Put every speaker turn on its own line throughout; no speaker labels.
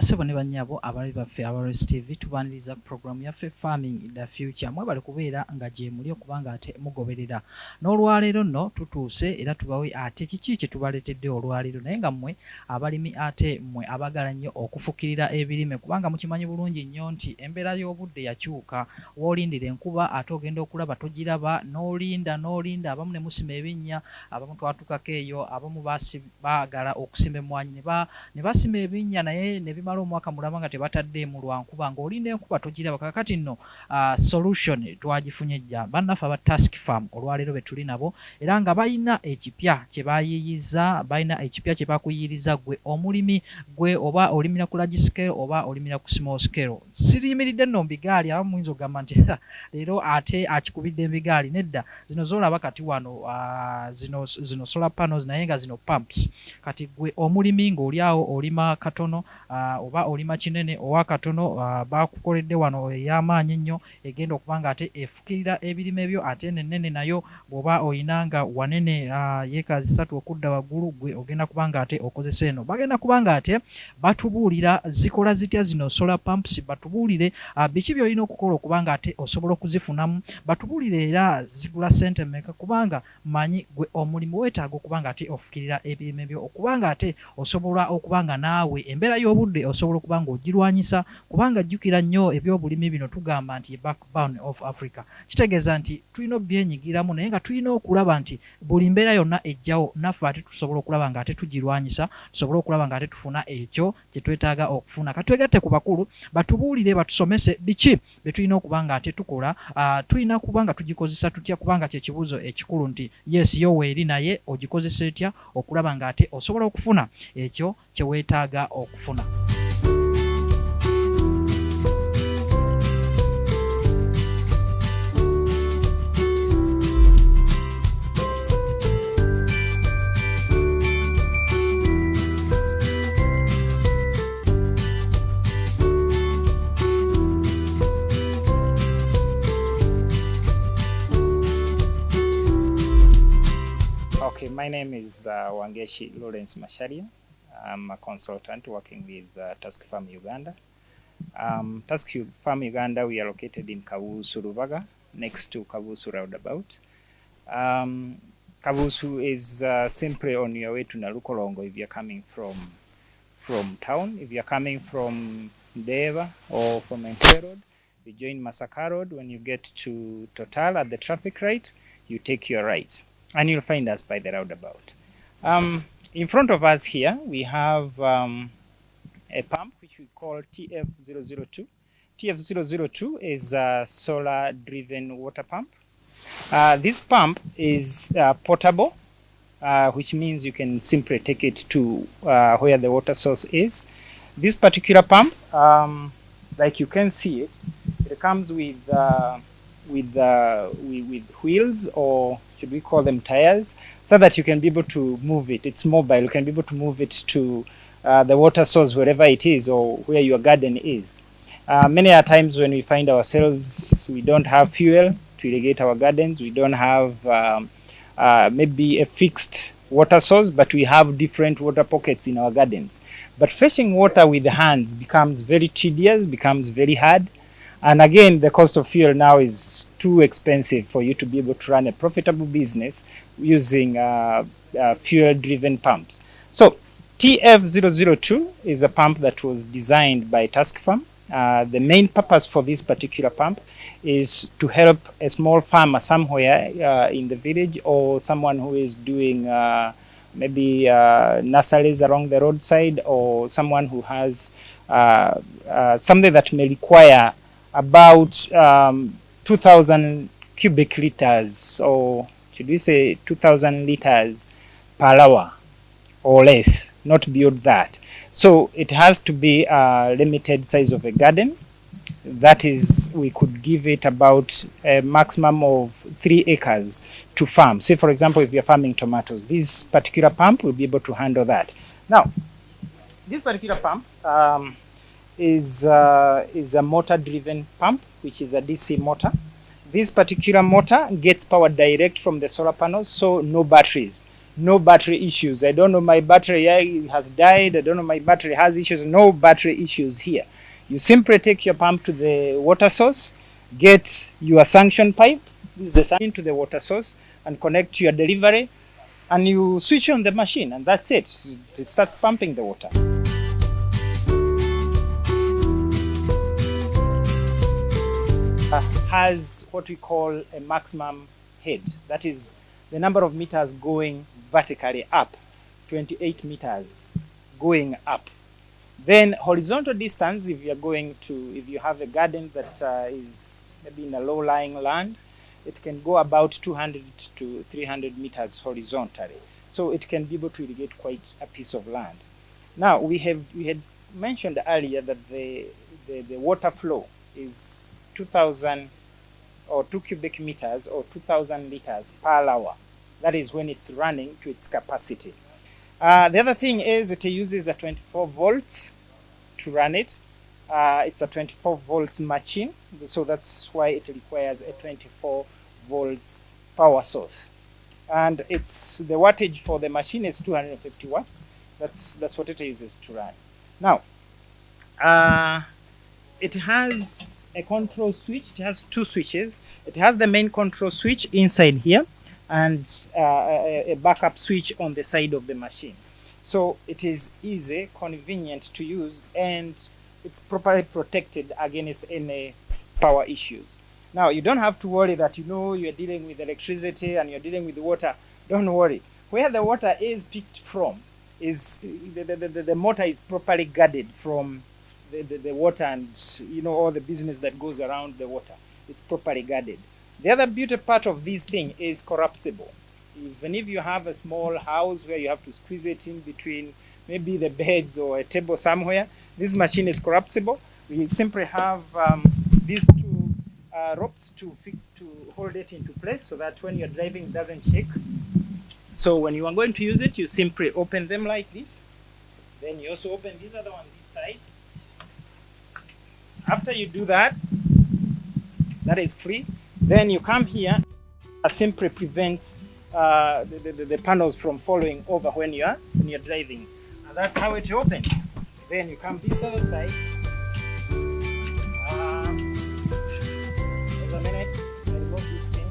Sebo ne bannyabo abali baffe Abarosi TV tubaniriza program yaffe Farming in the Future mwebale kubeera nga gye muli okubanga ate mugoberera n'olwaleero nno tutuuse era tubawe ate kiki kye tubaleetedde olwaleero naye nga mmwe abalimi ate mmwe abagala nnyo okufukirira ebirime kubanga mukimanyi bulungi nnyo nti embeera y'obudde yakyuka w'olindira enkuba ate ogenda okulaba togiraba n'olinda abamu ne musima ebinnya abamu twatukako eyo abamu baagala okusimba emmwanyi ne basima ebinnya naye ne bimala omwaka mulaba nga tebatadde mu lwankuba ng'olinda enkuba togiraba kakati nno solution twagifunye jja bannaffe aba task farm olwaleero be tuli nabo era nga balina ekipya kye bayiyiza balina ekipya kye bakuyiriza gwe omulimi gwe oba olimira ku large scale oba olimira ku small scale siriyimiridde nno mbigaali abamu muyinza okugamba nti leero ate akikubidde embigaali nedda zino zolaba kati wano zino solar panels naye nga zino pumps kati gwe omulimi ng'oli awo olima katono oba olima kinene owa katono bakukoledde wano ey'amaanyi ennyo egenda okuba nga ate efukirira ebirime byo ate nennene nayo bw'oba oyinanga wanene yeeka 3 okudda waggulu gwe ogenda kuba nga ate okozesa eno bagenda kuba nga ate batubuulira zikola zitya zino solar pumps batubuulire biki by'olina okukola okuba nga ate osobola okuzifunamu batubuulire era zigula ssente mmeka kubanga manyi gwe omulimu weetaaga okuba nga ate ofukirira ebirime byo okuba nga ate osobola okuba nga naawe embeera y'obudde osobola okuba nga ogirwanyisa kubanga jjukira nnyo ebyobulimi bino tugamba nti backbone of Africa kitegeeza nti tulina obyenyigiramu naye nga tulina okulaba nti buli mbeera yonna ejjawo naffe ate tusobola okulaba nga ate tugirwanyisa tusobola okulaba nga ate tufuna ekyo kye twetaaga okufuna katwegatte ku bakulu batubuulire batusomese biki bye tulina okuba nga ate tukola tulina kuba nga tugikozesa tutya kubanga kye kibuuzo ekikulu nti yes yo weeri naye ogikozesa etya okulaba nga ate osobola okufuna ekyo kye weetaaga okufuna.
Okay, my name is Wangeshi Lawrence Masharia. I'm a consultant working with Task Farm Uganda. Task Farm Uganda, we are located in Kabusu, Rubaga, next to Kabusu roundabout. Kabusu is simply on your way to Nalukolongo if you're coming from town. If you're coming from Deva or from Ente Road, you join Masaka Road. When you get to Total at the traffic light, you take your right. And you'll find us by the roundabout. In front of us here, we have a pump which we call TF002. TF002 is a solar-driven water pump. This pump is portable, which means you can simply take it to where the water source is. This particular pump, like you can see it, it comes with wheels, or should we call them tires, so that you can be able to move it. It's mobile. You can be able to move it to the water source wherever it is or where your garden is. Many a times when we find ourselves, we don't have fuel to irrigate our gardens. We don't have maybe a fixed water source, but we have different water pockets in our gardens. But fetching water with the hands becomes very tedious, becomes very hard. And again, the cost of fuel now is too expensive for you to be able to run a profitable business using fuel-driven pumps. So TF002 is a pump that was designed by Task Farm. The main purpose for this particular pump is to help a small farmer somewhere in the village, or someone who is doing maybe nurseries along the roadside, or someone who has something that may require about 2,000 cubic liters, or should we say 2,000 liters per hour or less, not beyond that. So it has to be a limited size of a garden. That is, we could give it about a maximum of 3 acres to farm. Say, for example, if you're farming tomatoes, this particular pump will be able to handle that. Now, this particular pump is a motor-driven pump, which is a DC motor. This particular motor gets power direct from the solar panels, so no batteries. no battery issues. I don't know, my battery has died. I don't know, my battery has issues. No battery issues here. You simply take your pump to the water source, get your suction pipe, this is the suction, into the water source, and connect to your delivery, and you switch on the machine, and that's it. It starts pumping the water. Has what we call a maximum head. That is the number of meters going vertically up, 28 meters going up. Then horizontal distance, if you have a garden that is maybe in a low-lying land, it can go about 200 to 300 meters horizontally. So it can be able to irrigate quite a piece of land. Now we had mentioned earlier that the water flow is 2,000 or 2 cubic meters or 2,000 liters per hour. That is when it's running to its capacity. The other thing is it uses a 24 volts to run it. It's a 24 volts machine, so that's why it requires a 24 volts power source. And the wattage for the machine is 250 watts. That's what it uses to run. Now, it has a control switch. It has two switches. It has the main control switch inside here, and a backup switch on the side of the machine. So it is easy, convenient to use, and it's properly protected against any power issues. Now, you don't have to worry that you're dealing with electricity and you're dealing with water. Don't worry. Where the water is picked from is the motor is properly guarded from the water and all the business that goes around the water. It's properly guarded. The other beauty part of this thing is corruptible. Even if you have a small house where you have to squeeze it in between maybe the beds or a table somewhere, this machine is corruptible. We simply have these two ropes to hold it into place so that when you're driving it doesn't shake. So when you are going to use it, you simply open them like this. Then you also open this other one this side. After you do that, that is free. Then you come here. Simply prevents the panels from falling over when you're driving. And that's how it opens. Then you come this other side. Wait a minute. I'll remove this thing.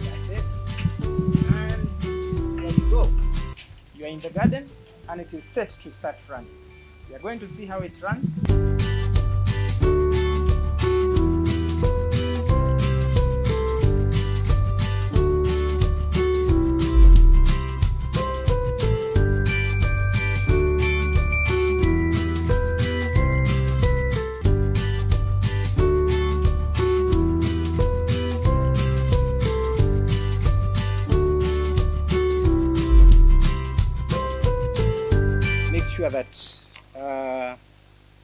That's it. And there you go. You are in the garden, and it is set to start running. We are going to see how it runs.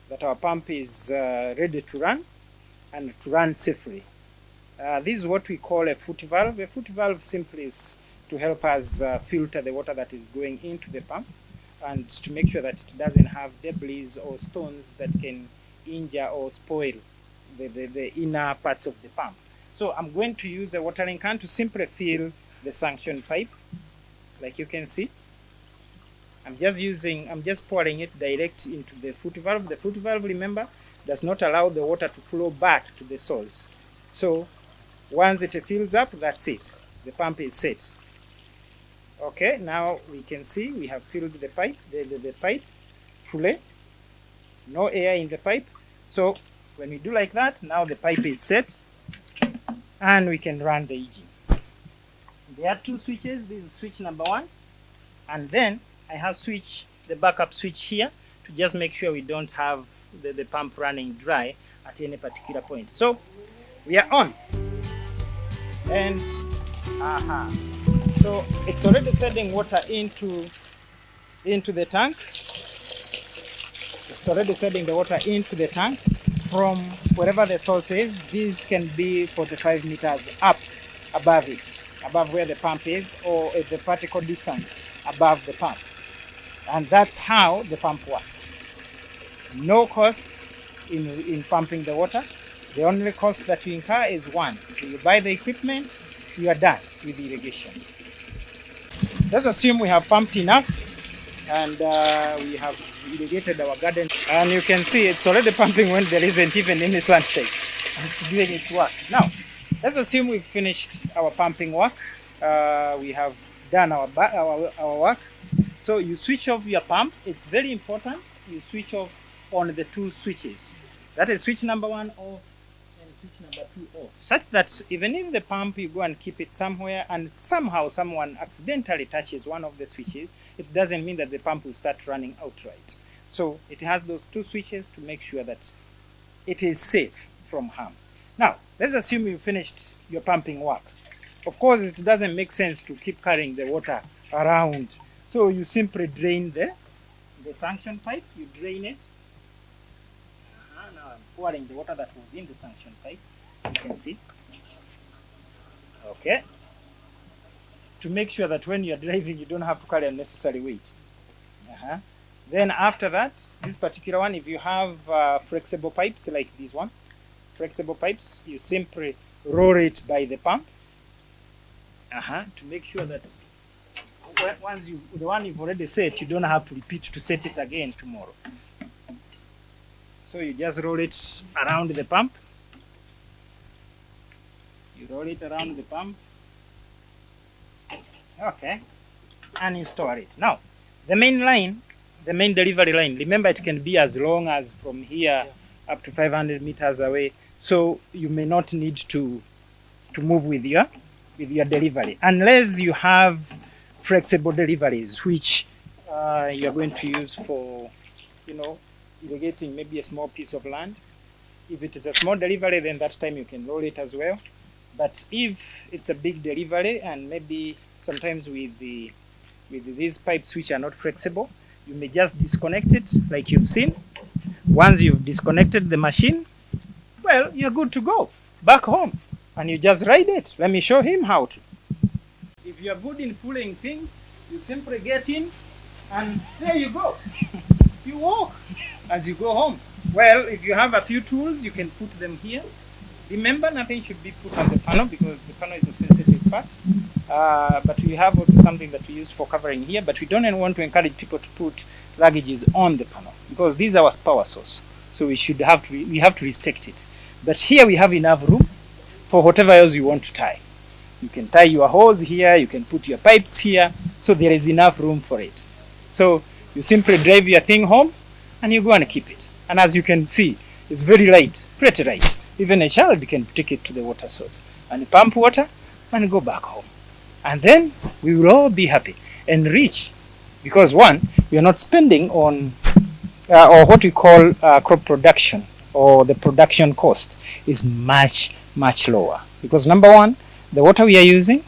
That our pump is ready to run and to run safely. This is what we call a foot valve. A foot valve simply is to help us filter the water that is going into the pump and to make sure that it doesn't have debris or stones that can injure or spoil the inner parts of the pump. So I'm going to use a watering can to simply fill the suction pipe, like you can see. I'm just pouring it direct into the foot valve. The foot valve, remember, does not allow the water to flow back to the source. So once it fills up, that's it. The pump is set. Okay, now we can see we have filled the pipe, the pipe fully. No air in the pipe. So when we do like that, now the pipe is set and we can run the engine. There are two switches. This is switch number 1, and then I have the backup switch here to just make sure we don't have the pump running dry at any particular point. So we are on, and so it's already sending water into the tank. It's already sending the water into the tank from wherever the source is. This can be 45 meters up above it, above where the pump is, or at the vertical distance above the pump. And that's how the pump works. No costs in pumping the water. The only cost that you incur is once. You buy the equipment, you are done with irrigation. Let's assume we have pumped enough and we have irrigated our garden. And you can see it's already pumping when there isn't even any sunshine. It's doing its work. Now, let's assume we've finished our pumping work. We have done our work. So you switch off your pump. It's very important. You switch off on the two switches. That is switch number 1 off and switch number 2 off. Such that even if the pump, you go and keep it somewhere and somehow someone accidentally touches one of the switches, it doesn't mean that the pump will start running outright. So it has those two switches to make sure that it is safe from harm. Now, let's assume you finished your pumping work. Of course, it doesn't make sense to keep carrying the water around. So you simply drain the suction pipe, you drain it. Now I'm pouring the water that was in the suction pipe, you can see. Okay. To make sure that when you're driving, you don't have to carry unnecessary weight. Then after that, this particular one, if you have flexible pipes like this one, flexible pipes, you simply roll it by the pump to make sure that once the one you've already set, you don't have to repeat to set it again tomorrow. So you just roll it around the pump. You roll it around the pump. Okay. And install it. Now, the main line, the main delivery line, remember it can be as long as from here up to 500 meters away. So you may not need to move with your delivery unless you have flexible deliveries which you are going to use for, irrigating maybe a small piece of land. If it is a small delivery, then that time you can roll it as well. But if it's a big delivery and maybe sometimes with these pipes which are not flexible, you may just disconnect it like you've seen. Once you've disconnected the machine, well, you're good to go back home and you just ride it. Let me show him how to. If you're good in pulling things, you simply get in and there you go. You walk as you go home. Well, if you have a few tools, you can put them here. Remember, nothing should be put on the panel because the panel is a sensitive part. But we have also something that we use for covering here, but we don't want to encourage people to put luggages on the panel because this is our power source. So we have to respect it. But here we have enough room for whatever else you want to tie. You can tie your hose here, you can put your pipes here, so there is enough room for it. So you simply drive your thing home and you go and keep it. And as you can see, it's very light, pretty light. Even a child can take it to the water source and pump water and go back home. And then we will all be happy and rich because one, we are not spending on or what we call crop production, or the production cost is much, much lower. Because number one, the water we are using,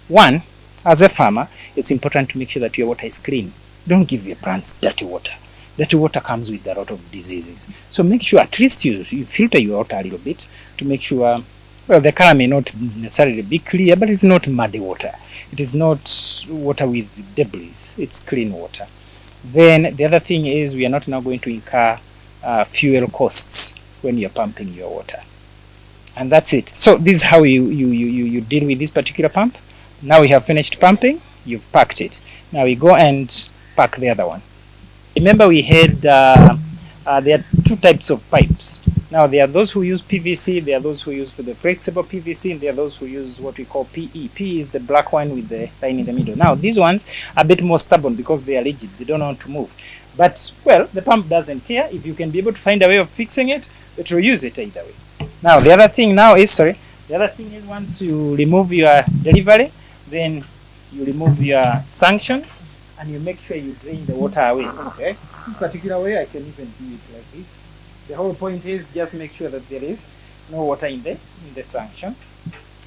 one, as a farmer, it's important to make sure that your water is clean. Don't give your plants dirty water. Dirty water comes with a lot of diseases. So make sure at least you filter your water a little bit to make sure, well, the color may not necessarily be clear, but it's not muddy water. It is not water with debris. It's clean water. Then the other thing is we are not now going to incur fuel costs when you're pumping your water. And that's it. So this is how you deal with this particular pump. Now we have finished pumping. You've packed it. Now we go and pack the other one. Remember we had, there are two types of pipes. Now there are those who use PVC, there are those who use for the flexible PVC, and there are those who use what we call PE. PE is the black one with the line in the middle. Now these ones are a bit more stubborn because they are rigid, they don't want to move. But, well, the pump doesn't care. If you can be able to find a way of fixing it, it will use it either way. Now the other thing is once you remove your delivery, then you remove your suction and you make sure you drain the water away. Okay? This particular way I can even do it like this. The whole point is just make sure that there is no water in the suction.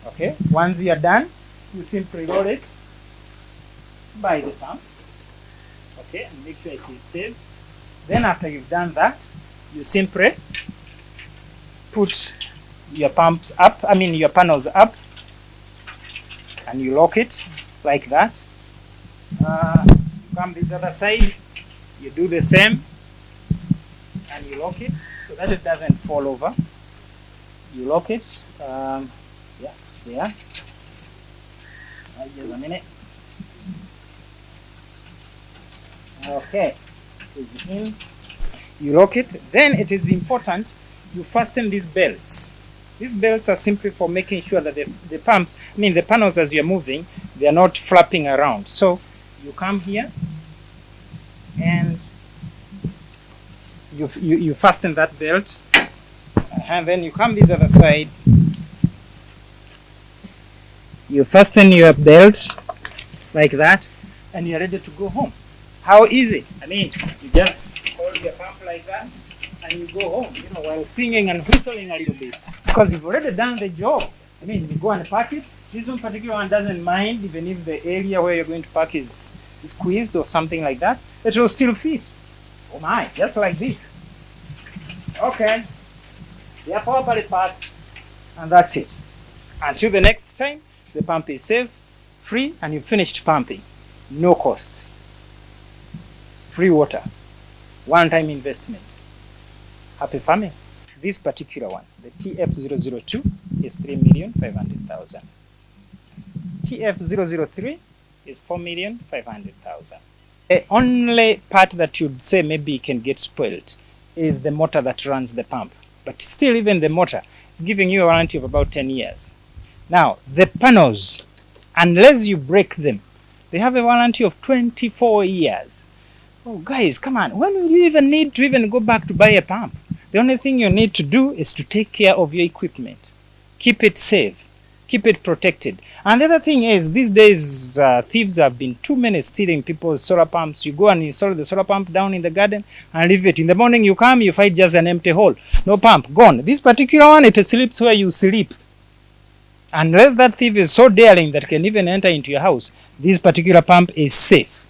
Okay? Once you are done, you simply roll it by the pump. Okay, and make sure it is safe. Then after you've done that, you simply put your pumps up, your panels up, and you lock it like that. You come this other side, you do the same, and you lock it so that it doesn't fall over. You lock it. Yeah, there. Just a minute. Okay, it's in. You lock it. Then it is important you fasten these belts. These belts are simply for making sure that the pumps, the panels as you're moving, they are not flapping around. So you come here and you fasten that belt, and then you come this other side. You fasten your belt like that, and you're ready to go home. How easy? You just hold your pump like that, and you go home, while singing and whistling a little bit, because you've already done the job. You go and park it. This one particular one doesn't mind, even if the area where you're going to park is squeezed or something like that, it will still fit. Oh my, just like this. Okay, they are properly parked, and that's it. Until the next time, the pump is safe, free, and you've finished pumping. No costs. Free water. One-time investment. Happy farming. This particular one, the TF002, is 3,500,000. TF003 is 4,500,000. The only part that you'd say maybe can get spoiled is the motor that runs the pump. But still, even the motor is giving you a warranty of about 10 years. Now, the panels, unless you break them, they have a warranty of 24 years. Oh, guys, come on. When will you even need to even go back to buy a pump? The only thing you need to do is to take care of your equipment. Keep it safe. Keep it protected. And the other thing is, these days, thieves have been too many stealing people's solar pumps. You go and install the solar pump down in the garden and leave it. In the morning you come, you find just an empty hole. No pump, gone. This particular one, it sleeps where you sleep. Unless that thief is so daring that can even enter into your house, this particular pump is safe.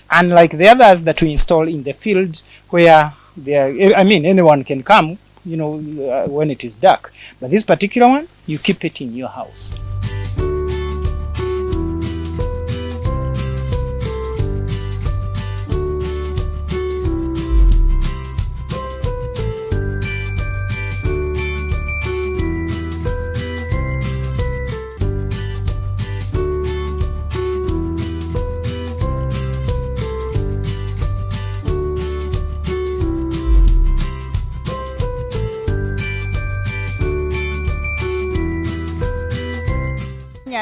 Unlike the others that we install in the field where anyone can come, when it is dark. But this particular one, you keep it in your house.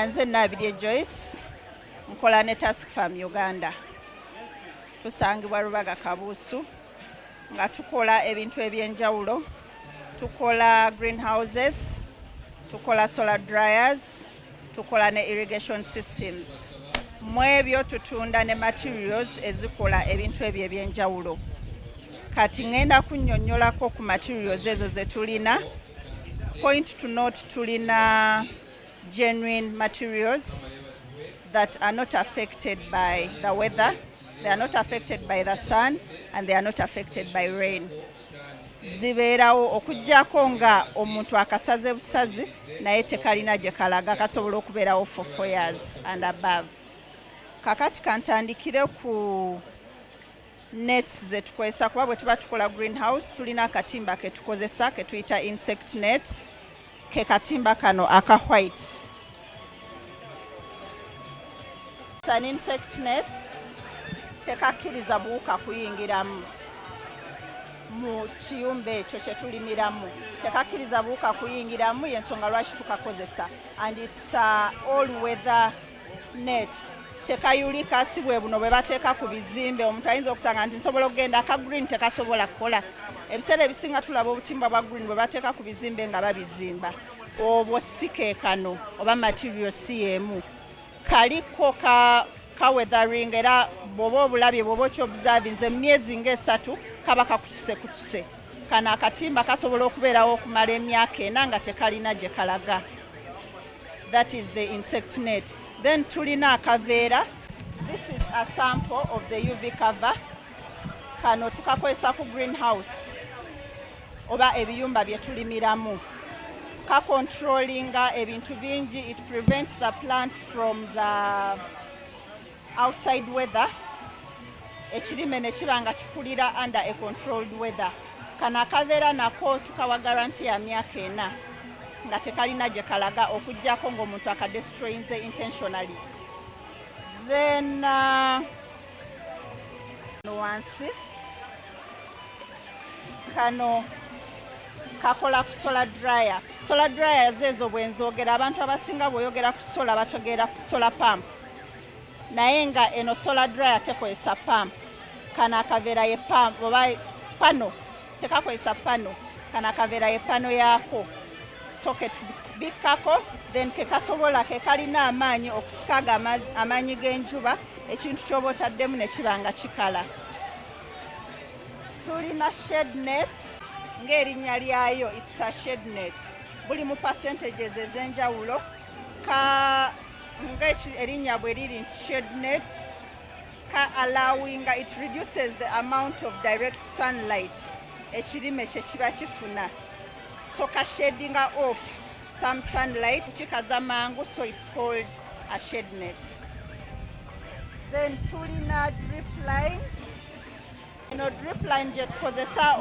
Nze Nabirye Joyce nkola ne Task Farm Uganda. Tusangibwa Rubaga Kabuusu nga tukola ebintu ebyenjawulo. Tukola greenhouses, tukola solar dryers, tukola ne irrigation systems. Mwebyo tutunda ne materials ezikola ebintu ebyo ebyenjawulo. Kati ngenda kunnyonnyolako ku materials ezo ze tulina. Point to note, tulina genuine materials that are not affected by the weather, they are not affected by the sun, and they are not affected by rain. Zibeerawo okujjako nga omuntu akasaze busazi naye tekalina gye kalaga kasobola okubeerawo for 4 years and above. Kakati kantandikire ku nets ze tukozesa kuba bwe tuba tukola greenhouse tulina akatimba ke tukozesa ke tuyita insect nets. Ke katimba kano aka white. It's an insect net. Tekakkiriza buwuka kuyingiramu mu kiyumba ekyo kye tulimiramu. Tekakkiriza buwuka kuyingiramu, y'ensonga lwaki tukakozesa. And it's all weather net. Tekayulika si bwe buno bwe bateeka ku bizimbe. Omuntu ayinza okusanga nti nsobola okugenda aka green tekasobola kukola. Ebiseera ebisinga tulaba obutimba bwa green bwe bateeka ku bizimbe nga babizimba. Obwo si keekano oba material si y'emu. Kaliko ka weathering era bw'oba obulabye bw'oba okyobuzavinze myezi ng'esatu kaba kakutuse. Kano akatimba kasobola okubeerawo okumala emyaka 4 nga tekalina gye kalaga. That is the insect net. Then tulina akaveera. This is a sample of the UV cover. Kano tukakozesa ku greenhouse oba ebiyumba bye tulimiramu. Ka controllinga ebintu bingi. It prevents the plant from the outside weather. Ekirime ne kiba nga kikulira under a controlled weather. Kano akaveera nako tukawa guarantee ya myaka 4. nga tekalina gye kalaga okujjako ng'omuntu akadestroyinze intentionally. Then wansi kano kakola ku solar dryer. Solar dryer zeezo bwenzogera abantu abasinga bw'oyogera ku solar bategeera ku solar pump. Naye nga eno solar dryer tekozesa pump. Kana akaveera ye pump oba pano tekakozesa pano. Kana akaveera ye pano yaako. So ketubikkako then kekasobola kekalina amaanyi okusikaga amaanyi g'enjuba ekintu ky'oba otaddemu ne kiba nga kikala. Tulina shade net ng'erinnya lyayo it's a shade net. Buli mu percentages ez'enjawulo erinnya bwe liri nti shade net allowing it reduces the amount of direct sunlight ekirime kye kiba kifuna. So shading off some sunlight kikaza mangu, so it's called a shade net. Then tulina drip lines. Drip line gye tukozesa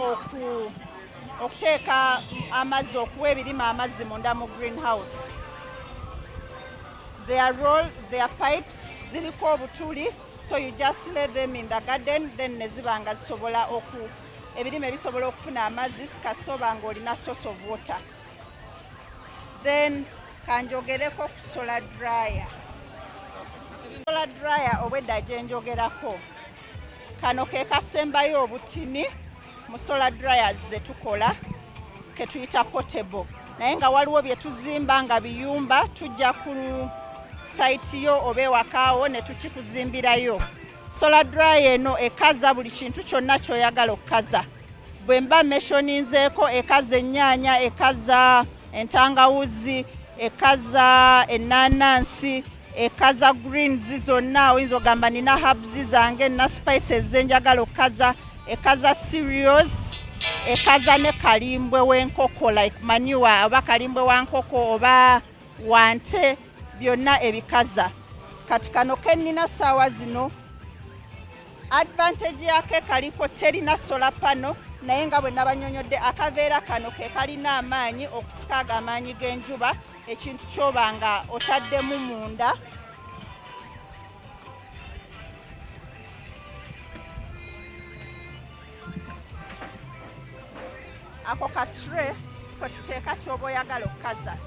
okuteeka amazzi okuwa ebirime amazzi munda mu greenhouse. Their pipes ziriko obutuli, so you just lay them in the garden then ne ziba nga zisobola ebirime bisobola okufuna amazzi kasitoba ng'olina source of water. Then kanjogereko ku solar dryer. Solar dryer obwedda gye njogerako kano ke kasembayo obutini mu solar dryers ze tukola ke tuyita portable. Naye nga waliwo bye tuzimba nga biyumba tujja ku site yo oba ewakaawo ne tukikuzimbirayo. Solar dryer eno ekaza buli kintu kyonna ky'oyagala okukaza. Bwe mba meshoninzeeko ekaza ennyaanya, ekaza entangawuzi, ekaza ennaanansi, ekaza greens zonna. Oyinza ogamba nina herbs zange na spices zenjagala okukaza, ekaza cereals, ekaza ne kalimbwe w'enkoko like manure oba kalimbwe wa nkoko oba wante, byonna ebikaza. Kati kano kennina ssaawa zino advantage yake kaliko terina solar panel, naye nga bwe nabanyonyodde akaveera kano ke kalina amaanyi okusikaga amaanyi g'enjuba ekintu ky'oba nga otaddemu munda. Ako ka tray kwe tuteeka ky'oba oyagala okukaza.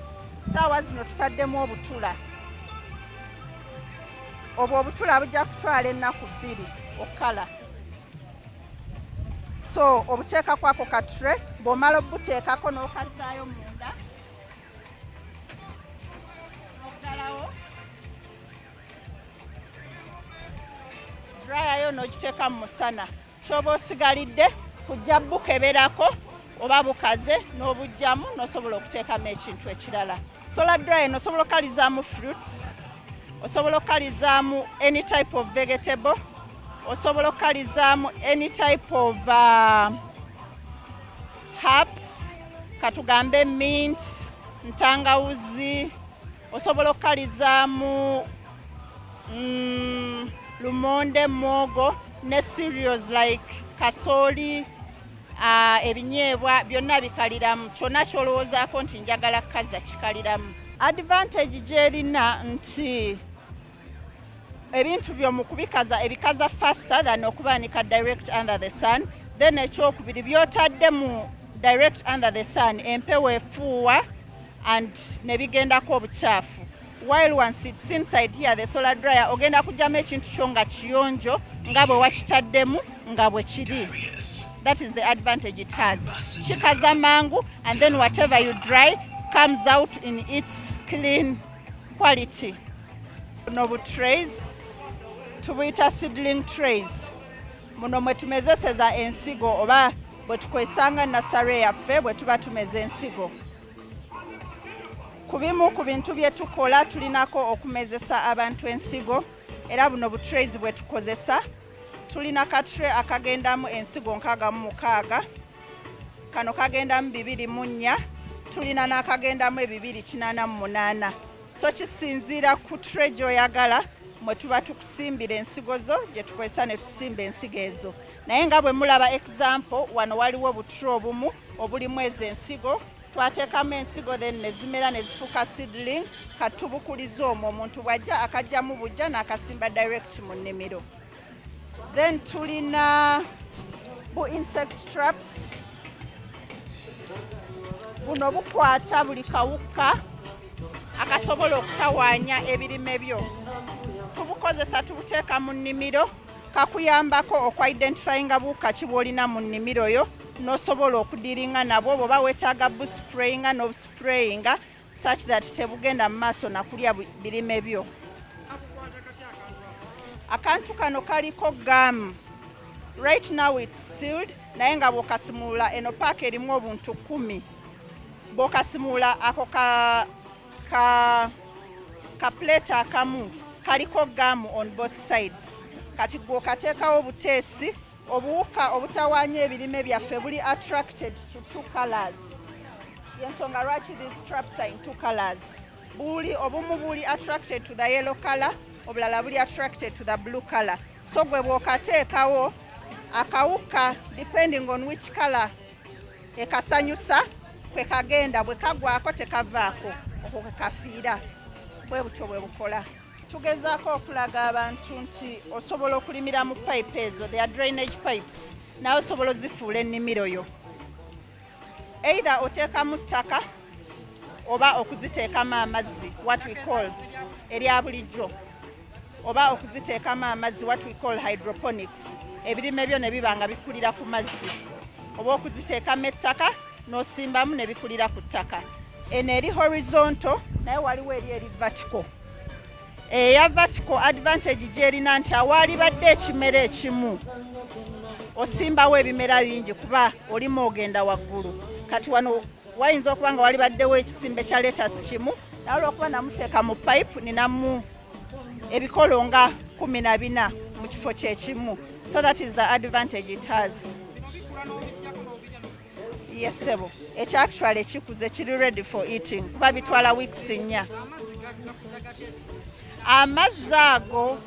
Ssaawa zino tutaddemu obutula. Obwo obutula bujja kutwala ennaku 2 okukala. So obuteeka kwako ka tray bw'omala obuteekako n'okazaayo munda n'oggalawo dryer yo n'ogiteeka mu musana. Ky'oba osigalidde kujja bukeberako oba bukaze n'obujjamu n'osobola okuteekamu ekintu ekirala. Solar dryer eno osobola okukalizaamu fruits, osobola okukalizaamu any type of vegetable, osobola okukalizaamu any type of herbs, katugambe mint, ntangawuzi, osobola okukalizaamu lumonde, mwogo ne cereals like kasooli, ebinyeebwa byonna bikaliramu. Kyonna ky'olowoozaako nti njagala kukaza kikaliramu. Advantage gy'erina nti ebintu by'omu kubikaza ebikaza faster than okubaanika direct under the sun. Then ekyokubiri by'otadde mu direct under the sun empewo efuuwa and ne bigendako obukyafu. While once it's inside here the solar dryer ogenda kugyamu ekintu kyo nga kiyonjo nga bwe wakitaddemu nga bwe kiri. That is the advantage it has. Chikaza mangu and then whatever you dry comes out in its clean quality. Nobu trays, tubuyita seedling trays. Muno mwe tumezeseza ensigo oba bwe tukwesanga nasare yaffe bwe tuba tumeze ensigo. Kubimu ku bintu bye tukola tulinako okumezesa abantu ensigo era buno bu trays bwe tukozesa. Tulina ka tray akagendamu ensigo 66, kano kagendamu 204, tulina n'akagendamu 288. So kisinziira ku tray gy'oyagala mwe tuba tukusimbira ensigo zo gye tukozesa ne tusimba ensigo ezo. Naye nga bwe mulaba example wano waliwo obutray obumu obulimu ezo ensigo twateekamu ensigo then ne zimera ne zifuuka seedling katubukuliza omwo omuntu bw'ajja akajjamu bujja n'akasimba direct mu nnimiro. Then tulina bu insect traps. Buno bukwata buli kawuka akasobola okutawaanya ebirime byo. Tubukozesa tubuteeka mu nnimiro, kakuyambako okwidentifyinga buwuka ki bw'olina mu nnimiro yo n'osobola okudiringa nabwo bw'oba weetaaga busprayinga n'obusprayinga such that tebugenda mu maaso nakulya birime byo. Akantu kano kaliko gum. Right now it's sealed naye nga bw'okasimulula eno paaka erimu obuntu 10. Bw'okasimulula ako ka plate akamu kaliko gum on both sides. Kati bw'okateekawo obuteesi obuwuka obutawaanya ebirime byaffe buli attracted to 2 colors. Yensonga lwaki these traps are in 2 colors. Obumu buli attracted to the yellow color, obulala buli attracted to the blue color. So gwe bw'okateekawo akawuka depending on which color ekasanyusa kwe kagenda, bwe kagwako tekavaako okwo kwe kafiira. Bwe butyo bwe bukola. Tugezaako okulaga abantu nti osobola okulimira mu pipe ezo, they are drainage pipes, nawe osobola ozifuula ennimiro yo. Either oteekamu ttaka oba okuziteekamu amazzi, what we call erya bulijjo, oba okuziteekamu amazzi, what we call hydroponics. Ebirime byo ne biba nga bikulira ku mazzi, oba okuziteekamu ettaka n'osimbamu ne bikulira ku ttaka. Eno eri horizontal naye waliwo eri vertical. Eya vertical advantage gyerina nti awaali badde ekimera ekimu osimbawo ebimera bingi kuba olimu ogenda waggulu. Kati wano wayinza okuba nga wali baddewo ekisimbe kya lettuce kimu naye olw'okuba namuteeka mu pipe ninamu ebikolo nga 14 mu kifo kyekimu. So that is the advantage it has. Yes, sebo. Ekyo actually kikuze kiri ready for eating kuba bitwala weeks 4. Amazzi ago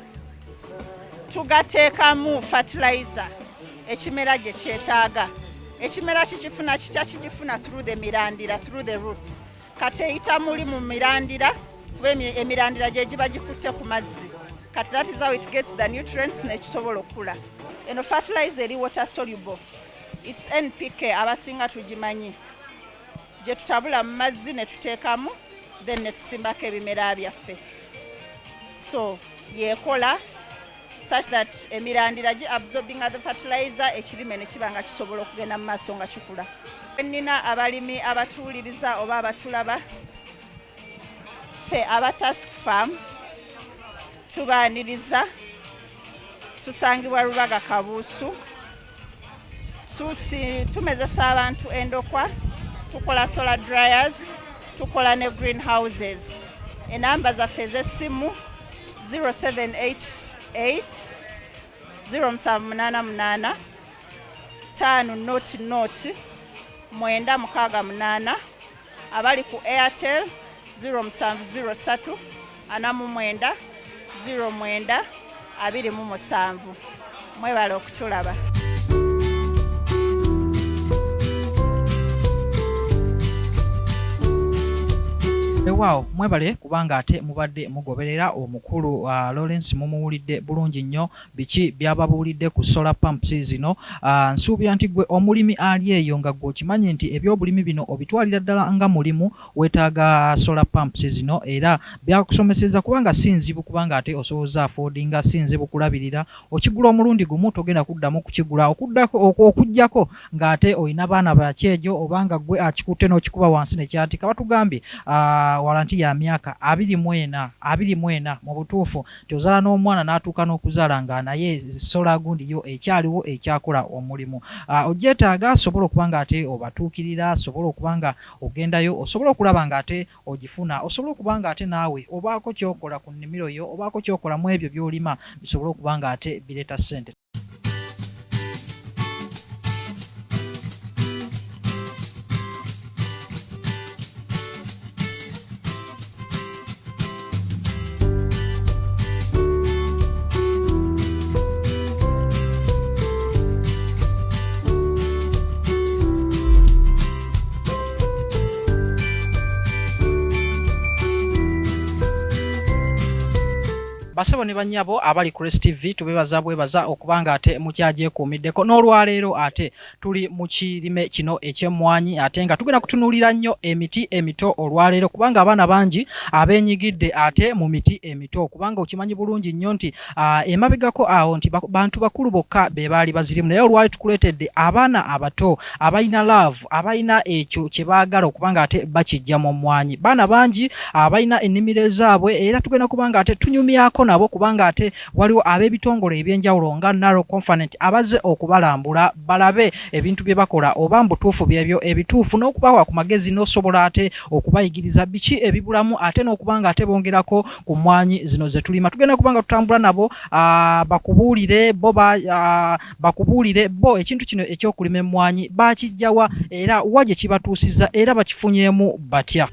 tugateekamu fertilizer ekimera gye kyetaaga. Ekimera kikifuna kitya kigifuna through the mirandira, through the roots. Kati eyita muli mu mirandira kuba emirandira gye giba gikutte ku mazzi. Kati that is how it gets the nutrients n'ekisobola okula. Eno fertilizer eri water soluble. It's NPK abasinga tugimanyi. Gye tutabula mu mazzi ne tuteekamu then ne tusimbako ebimera byaffe. So yekola such that emirandira gi absorbing the fertilizer ekirime ne kiba nga kisobola okugenda mu maaso nga kikula. Nina abalimi abatuuliriza oba abatulaba ffe aba task farm tubaaniriza, tusangibwa Rubaga Kabuusu. Tumezesa abantu endokwa, tukola solar dryers, tukola ne greenhouses. Enamba zaffe ez'essimu 0788 0788 5 968 abali ku Airtel 0703 49 09 27. Mwebale okutulaba.
Wow, mwebale kubanga ate mubadde mugoberera omukulu Lawrence mumuwulidde bulungi nnyo biki byababuulidde ku solar pumps zino. Nsuubira nti gwe omulimi ali eyo nga gwe okimanyi nti ebyobulimi bino obitwalira ddala nga mulimu weetaaga solar pumps zino, era byakusomeseza kubanga si nzibu kubanga ate osoboza affordinga, si nzibu kulabirira. Okigula omulundi gumu togenda kuddamu kukigula okujjako ng'ate olina baana bakyejo obanga gwe akikutte n'okikuba wansi ne kyatika. Batugambye walanti ya myaka 24 mu butuufu tozala n'omwana n'atuuka n'okuzaala nga naye sola gundi yo ekyaliwo ekyakola omulimu. Ogyetaaga osobola okuba nga ate obatuukirira, osobola okuba nga ogendayo, osobola okulaba nga ate ogifuna, osobola okuba nga ate naawe obaako kyokola ku nnimiro yo, obaako kyokola mu ebyo by'olima bisobola okuba nga ate bireeta ssente. basebo ne banyabo abali ku Rest TV tubebaza bwebaza okubanga ate mukyagyekuumiddeko n'olwaleero ate tuli mu kirime kino eky'emmwanyi ate nga tugenda kutunuulira nnyo emiti emito olwaleero kubanga abaana bangi abeenyigidde ate mu miti emito kubanga okimanyi bulungi nnyo nti emabegako awo nti bantu bakulu bokka be baali bazirimu naye olwali tukuleetedde abaana abato abalina love abalina ekyo kye baagala okubanga ate bakijja mu mmwanyi baana bangi abalina ennimiro ezaabwe era tugenda kubanga ate tunyumyako nabo kubanga ate waliwo ab'ebitongole ebyenjawulo nga Narrow Conference abaze okubalambula balabe ebintu bye bakola oba mbutuufu byebyo ebituufu n'okubawa ku magezi n'osobola ate okubayigiriza biki ebibulamu ate n'okubanga ate bongerako ku mmwanyi zino ze tulima tugenda kubanga tutambula nabo bakubuulire bo ekintu kino ekyokulima emmwanyi bakijjawa era wa gye kibatuusizza era bakifunyeemu batya.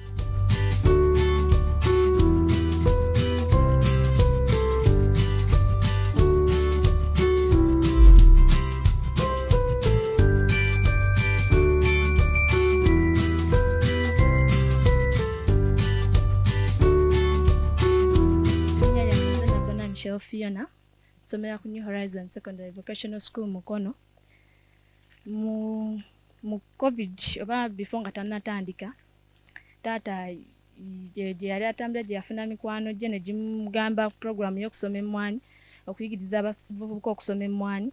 Fiona somera ku New Horizon Secondary Vocational School Mukono mu COVID oba before nga tannatandika taata gye yali atambula gye yafuna mikwano gye ne gimugamba program y'okusoma emmwanyi okuyigiriza abavubuka okusoma emmwanyi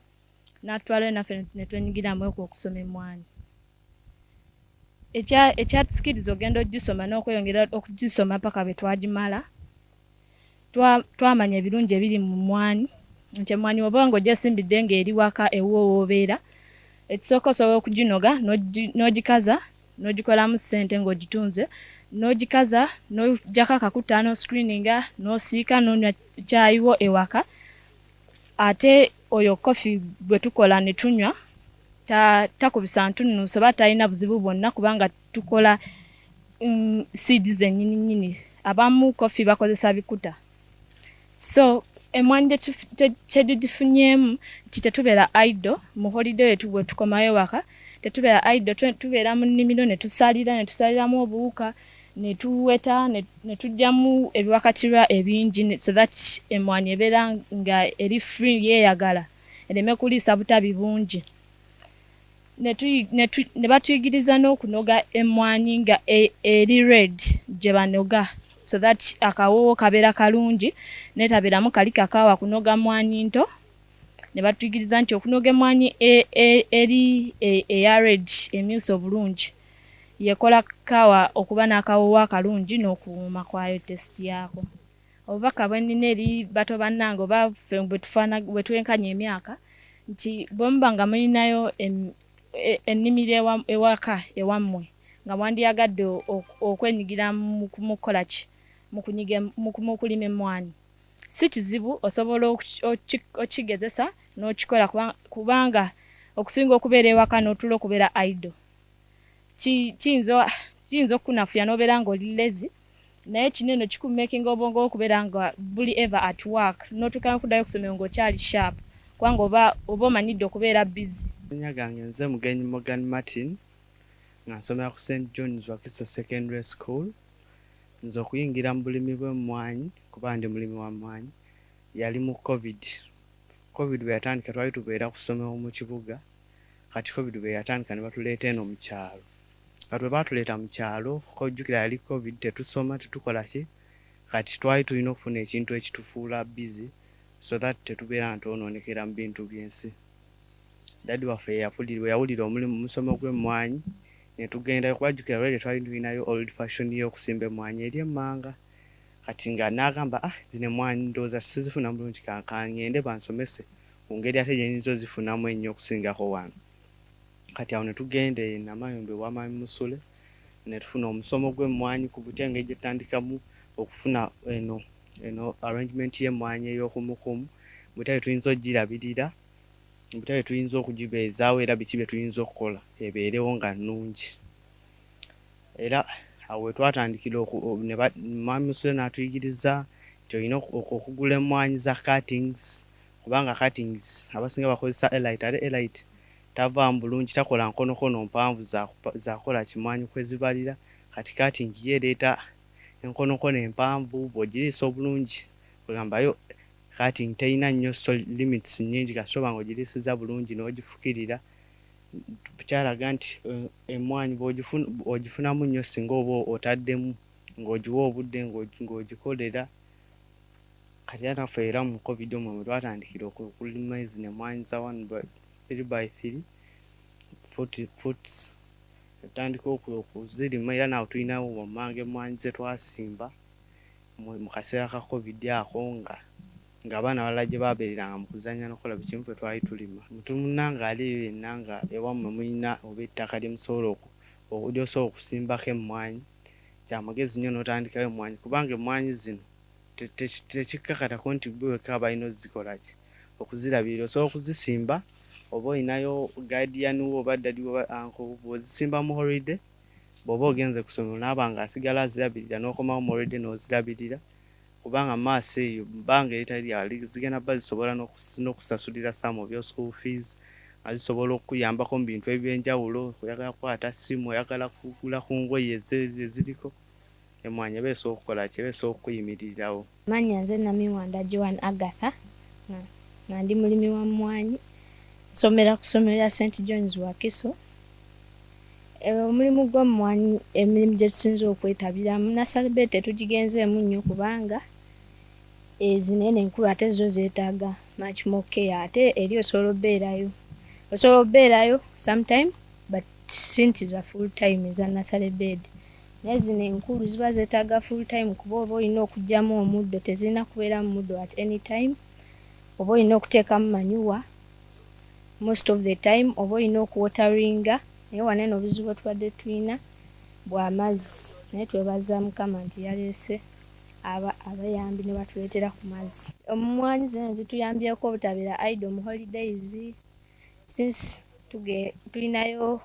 n'atwalayo naffe ne twenyigiramu okusoma emmwanyi ekyatusikiriza ogenda ogisoma n'okweyongera okugisoma paka bwe twagimala twamanya ebirungi ebiri mu mmwanyi nti emmwanyi oba ng'ogyesimbidde ng'eri waka ewoowobeera ekisooka osobola okuginoga n'ogikaza n'ogikolamu ssente ng'ogitunze n'ogikaza n'oggyako akakuta n'oscreeninga n'osiika n'onywa kyayiwo ewaka ate oyo kofi bwe tukola ne tunywa takubisa ntunuusa oba talina buzibu bwonna kubanga tukola seeds ennyini abamu kofi bakozesa bikuta. So emmwanyi kyetugifunyeemu nti tetubeera idle mu holiday yetu bwe tukomayo waka tetubeera idle tubeera mu nnimiro ne tusaliramu obuwuka ne tuweta ne tujjamu ebiwakatirwa ebingi so that emmwanyi ebeera nga eri free yeeyagala ereme kuliisa butabi bungi ne batuyigiriza n'okunoga emmwanyi nga eri red gye banoga so that akawoowo kabeera kalungi netabeeramu kali kakaawa kunoga mmwanyi nto ne batuyigiriza nti okunoga emmwanyi eri eya red emyusa obulungi yekola kaawa okuba n'akawoowo akalungi n'okuwuuma kwayo test yako obubaka bwe nnina eri bato bannange oba ffe bwe twenkanya emyaka nti bwe muba nga mulinayo ennimiro ewaka ewammwe nga mwandiyagadde okwenyigira mu kukola ki mu kulima emmwanyi si kizibu osobola okigezesa n'okikola kubanga okusinga okubeera ewaka n'otuula okubeera idle kiyinza okukunafuya n'obeera ng'oli lazy naye kino eno kikumakinga obwongo okubeera nga buli ever at work n'otuuka n'okuddayo okusomero ng'okyali sharp kubanga oba omanyidde okubeera busy.
Amannya gange nze Mugenyi Morgan Martin nga nsomera ku St. John's Wakiso Secondary School. Nze okuyingira mu bulimi bw'emmwanyi kuba ndi mulimi wa mmwanyi yali mu COVID bwe yatandika twali tubeera ku ssomero mu kibuga kati COVID bwe yatandika ne batuleeta eno mu kyalo kati bwe baatuleeta mu kyalo kojjukira yali COVID tetusoma tetukola ki kati twali tulina okufuna ekintu ekitufuula busy so that tetubeera ntoonoonekera mu bintu by'ensi. Daddy waffe yawulira omulimu musomo gw'emmwanyi ne tugenda kubajjukira lwali twali tulinayo old fashion y'okusimba emmwanyi eri emmanga kati nga n'agamba zino emmwanyi ndowooza sizifuna bulungi kaŋŋende bansomese ku ngeri ate gye nnyinza ozifunamu ennyo okusingako wano. Kati awo ne tugenda Namayombe w'Amaami Musule ne tufuna omusomo gw'emmwanyi ku butya engeri gye tutandikamu okufuna eno arrangement y'emmwanyi ey'okumukumu butya bwe tuyinza ogirabirira butya bwe tuyinza okugibeezaawo era biki bye tuyinza okukola ebeerewo nga nnungi. Era awo we twatandikira Maami Musule n'atuyigiriza nti olina okugula emmwanyi za cuttings kubanga cuttings abasinga bakozesa elite ate elite tavaamu bulungi takola nkonokono mpanvu zakola kimwanyi kwezibalira kati cutting yeereeta enkonokono empanvu bw'ogiriisa obulungi kugambayo kati teyina nnyo limits nnyingi kasoba ng'ogirisiza bulungi n'ogifukirira kyalaga nti emmwanyi bw'ogifunamu nnyo singa oba otaddemu ng'ogiwa obudde ng'ogikolera kati naffe era mu covid omwo mwe twatandikira okulima zino emmwanyi za 3x3 foots tutandika okuzirima era naawe tulinawo wammanga emmwanyi ze twasimba mu kaseera ka covid ako nga abaana balala gye babeereranga mu kuzannya n'okola buli kimu twali tulima mutumunanga aliyo yenna nga ewammwe mulina oba ettaka lye musobola lyosobola okusimbako emmwanyi kyamagezi nnyo n'otandikayo emmwanyi kubanga emmwanyi zino tekikkakatako nti bweweka balina ozikola ki okuzirabirira osobola okuzisimba oba olinayo guardian wo oba daddy wo bw'ozisimba mu holiday bw'oba ogenze ku ssomero naaba nga asigala azirabirira n'okomawo mu holiday n'ozirabirira kubanga maaso eyo bbanga eritali lyali zigenda bba zisobola n'okusasulira some of your school fees nga zisobola okuyambako mu bintu eby'enjawulo oyagala kukwata ssimu oyagala kugula ku ngoye eziriko emmwanyi eba esobola okukola ki eba esobola okuyimirirawo.
Manya nze Namiwanda Joan Agatha nga ndi mulimi wa mmwanyi nsomera ku ssomero lya St. John's Wakiso. Omulimu gw'emmwanyi emirimu gye tusinza okwetabiramu nasalebe tetugigenzeemu nnyo kubanga ezinene enkulu ate zo zeetaaga much more care ate eri osobola obbeerayo sometime but sinti za full time eza nasalebed naye zino enkulu ziba zeetaaga full time kuba oba olina okuggyamu omuddo tezirina kubeera mu muddo at any time oba olina okuteekamu manyuwa most of the time oba olina okuwoteringa naye wanene obuzibu tubadde tulina bw'amazzi naye twebaza Mukama nti yaleese abayambi ne batuleetera ku mazzi. Emmwanyi zino zituyambyeko obutabeera idle mu holidays since tulinayo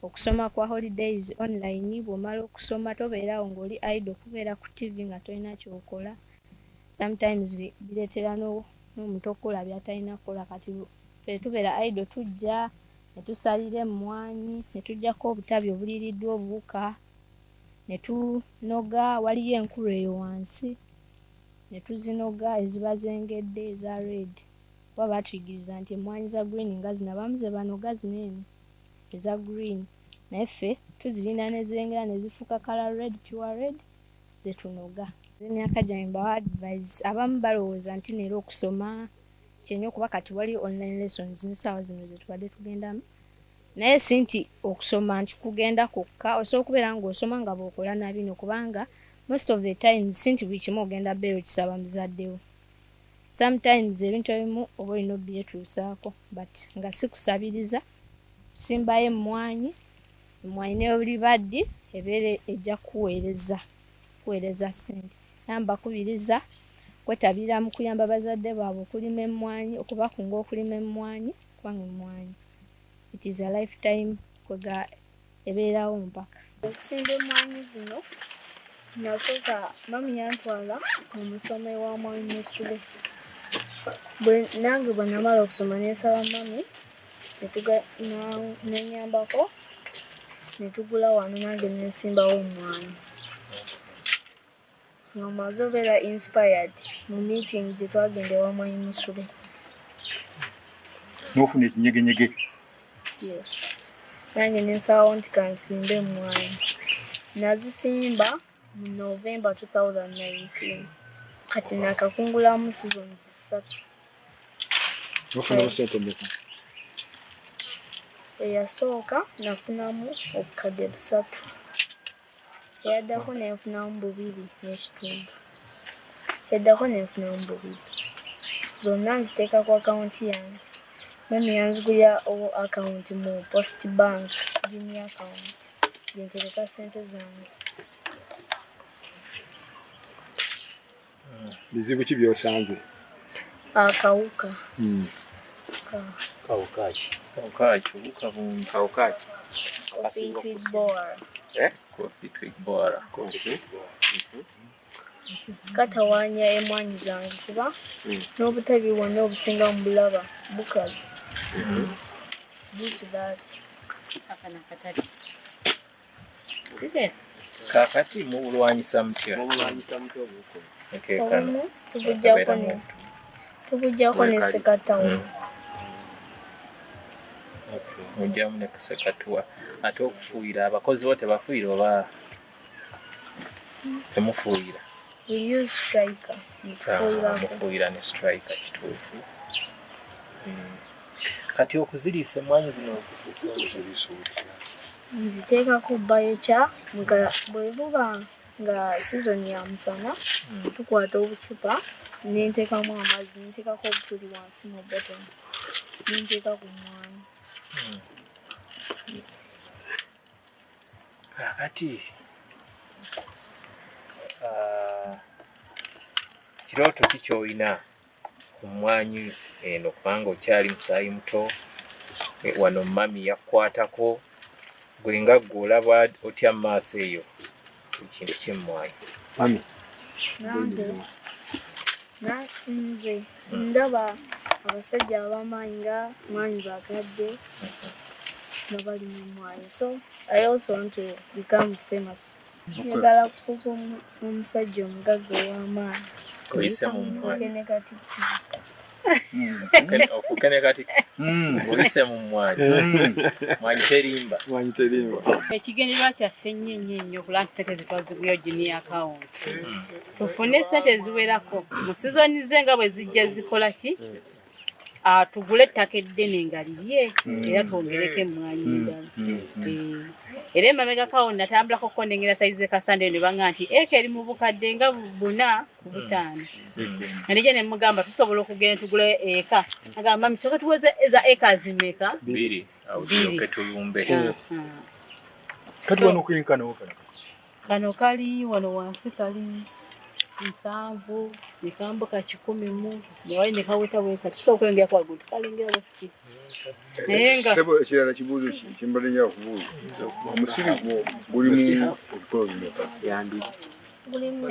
okusoma kwa holidays online bw'omala okusoma tobeerawo ng'oli idle kubeera ku TV nga tolina kyokola sometimes bireetera n'omuntu okukola by'atalina kukola kati ffe tubeera idle tujja ne tusalira emmwanyi ne tuggyako obutabi obuliiriddwa obuwuka ne tunoga waliyo enkulu eyo wansi ne tuzinoga eziba zengedde eza red kuba batuyigiriza nti emmwanyi za green nga zino abamu ze banoga zinene eza green naye ffe tuzirinda ne zengera ne zifuuka kala red pure red ze tunoga. Emyaka gyange bawa advice abamu balowooza nti neera okusoma kyenyo kuba kati wali online lessons nsaawa zino ze tubadde tugendamu naye si nti okusoma nti kugenda kwokka osobola okubeera ng'osoma nga bw'okola na bino kubanga most of the times si nti buli kimu ogenda beera okisaba muzaddewo sometimes ebintu ebimu oba olina obyetuusaako but nga si kusabiriza kusimbayo emmwanyi n'ebulibaddi ebeere ejja kuweereza ssente namba kubiriza kwetabira mu kuyamba bazadde baabwe okulima emmwanyi okubakunga okulima emmwanyi kubanga emmwanyi it is a lifetime kwega ebeerawo mpaka. Okusimba emmwanyi zino nasooka mami yantwala mu musomo ewa mwanyi Musule nange bwe namala okusoma nensaba mami nenyambako netugula wano nange nensimbawo emmwanyi nga maze obeera inspired mu meeting gye twagenda ewa mwanyi Musule.
N'ofuna ekinyegenyege?
Yes. Nange nensabawo nti kansimbe emmwanyi. Nazisimba mu November 2019. Kati nakakungulamu seasons 3.
N'ofuna sente mmeka?
Eyasooka nafunamu obukadde 3. Eyaddako nenfunamu 2.5. Eddako nenfunamu 2. Zonna nziteeka ku akawunti yange. Mami yanzigulira akawunti mu Post Bank junior account gyentereka ssente zange.
Bizibu ki by'osanze?
Akawuka.
Kawuka ki?
Coffee twig borer.
Coffee twig borer.
Katawaanya emmwanyi zange kuba n'obutabi bwonna obusinga mu bulaba bukazi. Due to that.
Kakati mubulwanyisa mutya?
Obumu tubuggyako Tugujjako ne sekatawo.
Ojjamu ne kusekatuwa. Ate okufuuyira abakozi bo tebafuuyira oba temufuuyira?
We use striker.
Mufuuyira ne striker kituufu. Kati okuziriisa emmwanyi zino oziriisa otya?
Nziteekako biochar nga bwe buba nga season ya musana tukwata obucupa nenteekamu amazzi nenteekako obutuli wansi mu bottom nenteeka ku mmwanyi.
Kakati kirooto ki ky'olina ku mmwanyi eno kubanga okyali musaayi muto wano mami yakkwatako gwe nga ggwe olaba otya mu maaso eyo ekintu ky'emmwanyi?
Mami.
Nze ndaba abasajja ab'amaanyi nga mmwanyi bagadde nga bali mu mmwanyi. So I also want to become famous. Njagala kufuuka omusajja omugagga ow'amaanyi.
Oyise mu mmwanyi.
Ne kati
ofuuke ne kati oyise mu mmwanyi. Mmwanyi terimba.
Ekigendererwa kyaffe ennyo okulaba nti ssente zetwazigulira junior account. Tufune ssente eziwerako mu sizoni ze nga bwe zijja zikola ki? Tugule ettaka eddene nga lirye era twongereko emmwanyi endala. Era emabegako awo natambulako ko nengera sayizi z'ekasande ne banga nti eka eri mu bukadde nga 4 ku 5. Nalije ne mugamba tusobola okugenda tugule eka. Agamba misoke tuweze eza eka zimeka?
2. Awulyoke tulumbe.
Kati wano kwenkana okala.
Kano kali wano wansi kali 7 nikambuka 10 mu naye ne kaweta bweka tusobola okwengera kwa gudu kalengera bafiti.
Sebo ekirala kibuuzo kimbadde njala kubuuza. Omusiri gwo gulimu obukolo bimeka? Yandi.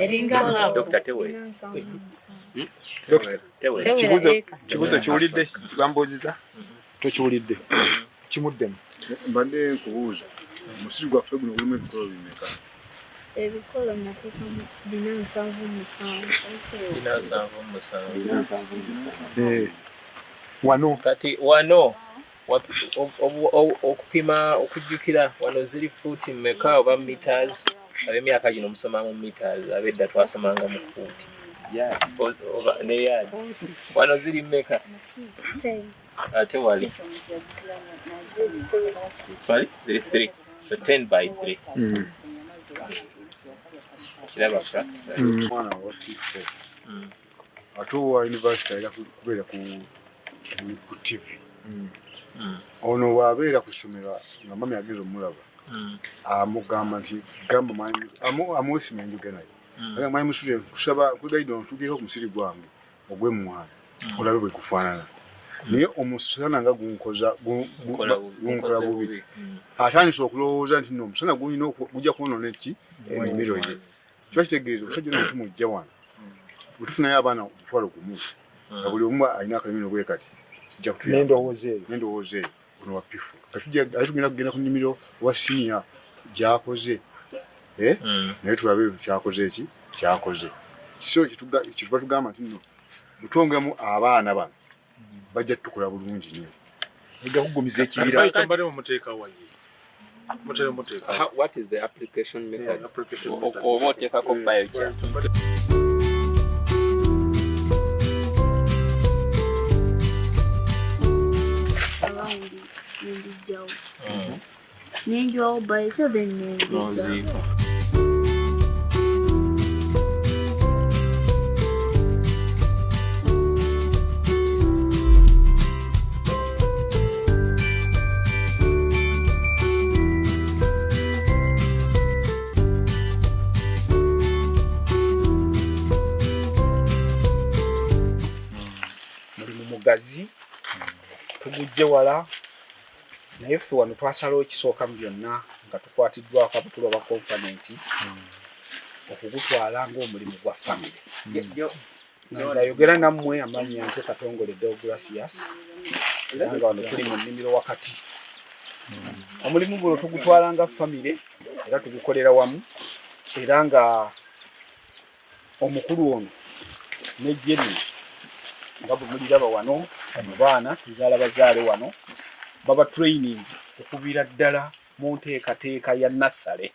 Eringa
Dr. Tewe.
Kibuuzo kiwulidde? Bambuuziza? Tokiwulidde? Kimuddemu. Mbadde nkubuuza. Omusiri gwaffe guno gulimu ebikolo bimeka?
Ebikolo nateekamu
477.
Wano.
Kati wano okupima okujjukira wano ziri fuuti mmeka oba meters? Ab'emyaka gino musoma mu meters, ab'edda twasomanga mu fuuti. Ne yard. Wano ziri mmeka?
10.
Ate wali? Wali? Ziri 3. So 10 by 3. Kiraba ka?
Mwana wa T4. Ate wa university era kubeera ku TV. Ono waabeera ku ssomero nga mami agenza omulaba. Amugamba nti gamba mwanyi amuwesima enjoge naye. Era mwanyi musule kusaba kugaido ntugeko ku musiri gwange ogw'emmwanyi. Olabe bwe kufaanana. Naye omusana nga gunkola bubi. Atandise okulowooza nti omusana gujja kwonoona ki ennimiro ye. Kiba kitegeeza omusajja ono tumujja wano. Bwe tufunayo abaana omutwalo gumu nga buli omu alina akalimiro bwe kati kijja kutuyamba. N'endowooza eyo ono wa pifu. Ate tugenda kugenda ku nnimiro wa siniya gy'akoze. Naye tulabe kyakoze. So kituba tugamba nti nno bwe twongeramu abaana bano bajja tukola bulungi nnyo. Ejja kugumiza ekibira.
What is the application method?
Oba oteekako biochar.
Ninjyawo biochar then nengiza.
Mugazi tugujje wala naye ffe wano twasalawo ekisooka mu byonna nga tukwatiddwako abakulu aba conference okugutwala ng'omulimu gwa famire. Nze ayogera nammwe amannya nze Katongole Deogratius era nga wano tuli mu nnimiro wakati. Omulimu guno tugutwala nga famire era tugukolera wamu era nga omukulu ono ne Jenny nga bwe muliraba wano mu baana tuzaala bazaale wano baba trainings okuviira ddala mu nteekateeka ya nassale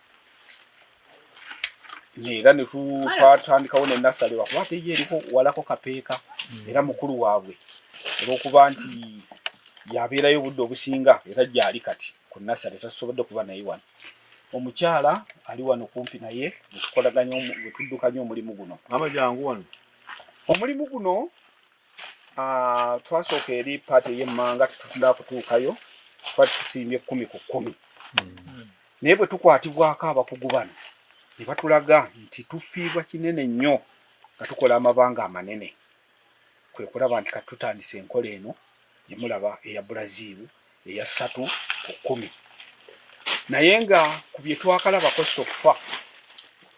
era ne twatandikawo ne nassale lwakuba ate ye eriko walako kapeeka era mukulu waabwe olw'okuba nti yabeerayo obudde obusinga era gyali kati ku nassale tasobodde kuba naye wano omukyala ali wano kumpi naye bwe tuddukanya omulimu guno
amajangu wano
omulimu guno twasooka eri paati ey'emmanga tetutunda kutuukayo twali tusimbye 10 ku 10 naye bwe tukwatibwako abakugu bano ne batulaga nti tufiibwa kinene nnyo nga tukola amabanga amanene kwe kulaba nti katutandisa enkola eno gye mulaba eya Brazil eya 3 ku 10 naye nga ku bye twakalabako sokfa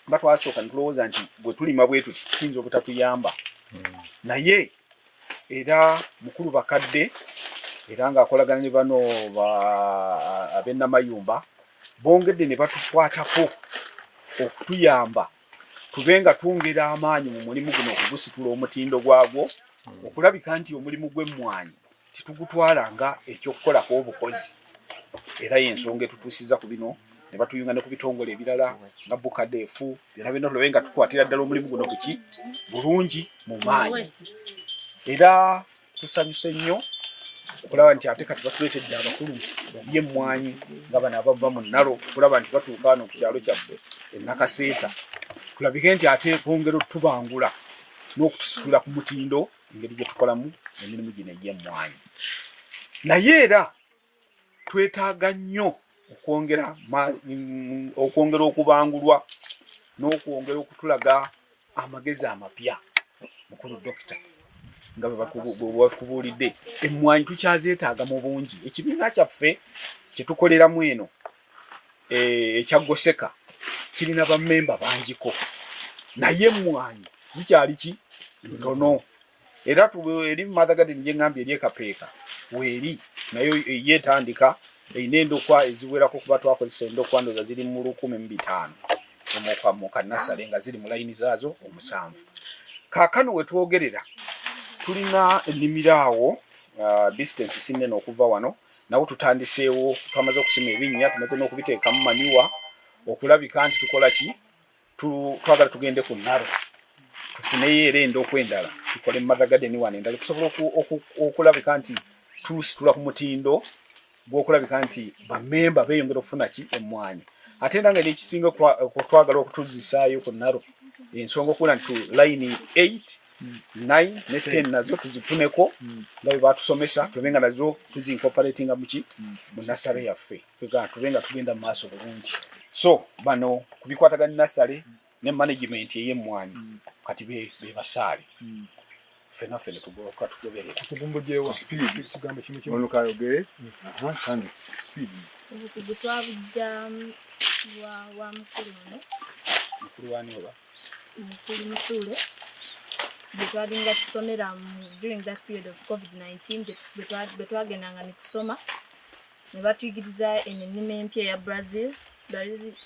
mba twasooka ne tulowooza nti bwe tulima bwe tuti kiyinza obutatuyamba naye era mukulu bakadde era ng'akolagana ne bano ab'ennamayumba bongedde ne batukwatako okutuyamba tube nga twongera amaanyi mu mulimu guno okugusitula omutindo gwagwo okulabika nti omulimu gw'emmwanyi titugutwala nga ekyokukolako obukozi era y'ensonga etutuusiza ku bino ne batuyunga ne ku bitongole ebirala nga bukadeefu byonna byonna tulabe nga tukwatira ddala omulimu guno kuki bulungi mu maanyi era tusanyuse nnyo okulaba nti ate kati batuleetedde abakulu by'emmwanyi nga bano abava mu nnalo okulaba nti batuuka wano ku kyalo kyaffe enakaseeta tulabike nti ate bongera otubangula n'okutusitula ku mutindo engeri gye tukolamu emirimu gino egy'emmwanyi naye era twetaaga nnyo okwongera okubangulwa n'okwongera okutulaga amagezi amapya mukulu dokita nga bwe bakubuulidde emmwanyi tukyazeetaaga mu bungi ekibiina kyaffe kye tukoleramu eno ekya Goseka kirina bammemba bangiko naye emmwanyi zikyali ki ntono era eri Mother Garden gye ngambye eri ekapeeka weeri nayo yeetandika erina endokwa eziwerako kuba twakozesa endokwa ndoza ziri mu 1500 mu kannassale nga ziri mu layini zaazo 7 kaakano we twogerera tulina ennimiro awo distance sinene okuva wano nawo tutandiseewo twamaze okusima ebinnya tumaze n'okubiteekamu maniwa okulabika nti tukola ki twagala tugende ku nnalo tufuneyo era endokwa endala tukole Mother Garden wano endala tusobola okulabika nti tusitula ku mutindo gw'okulabika nti bammemba beeyongera okufuna ki emmwanyi ate era nga n'ekisinga twagala okutuzisaayo ku nnalo ensonga okubona nti layini 8 9 ne 10 nazo tuzifuneko nga bwe batusomesa tube nga nazo tuzincorporatinga muki mu nassale yaffe tube nga tugenda mu maaso bulungi so bano kubikwatagana nassale ne management ey'emmwanyi kati be basaale ffenna ffene tugoka tugoberera
tugumbujewa speed kigambo kimu kimu ono kayogere kandi speed
obukugu twabujja wa
mukulu wani oba
mukulu Musule bwe twalinga tusomera during that period of COVID-19 bwe twagendanga ne tusoma ne batuyigiriza ennimi empya ya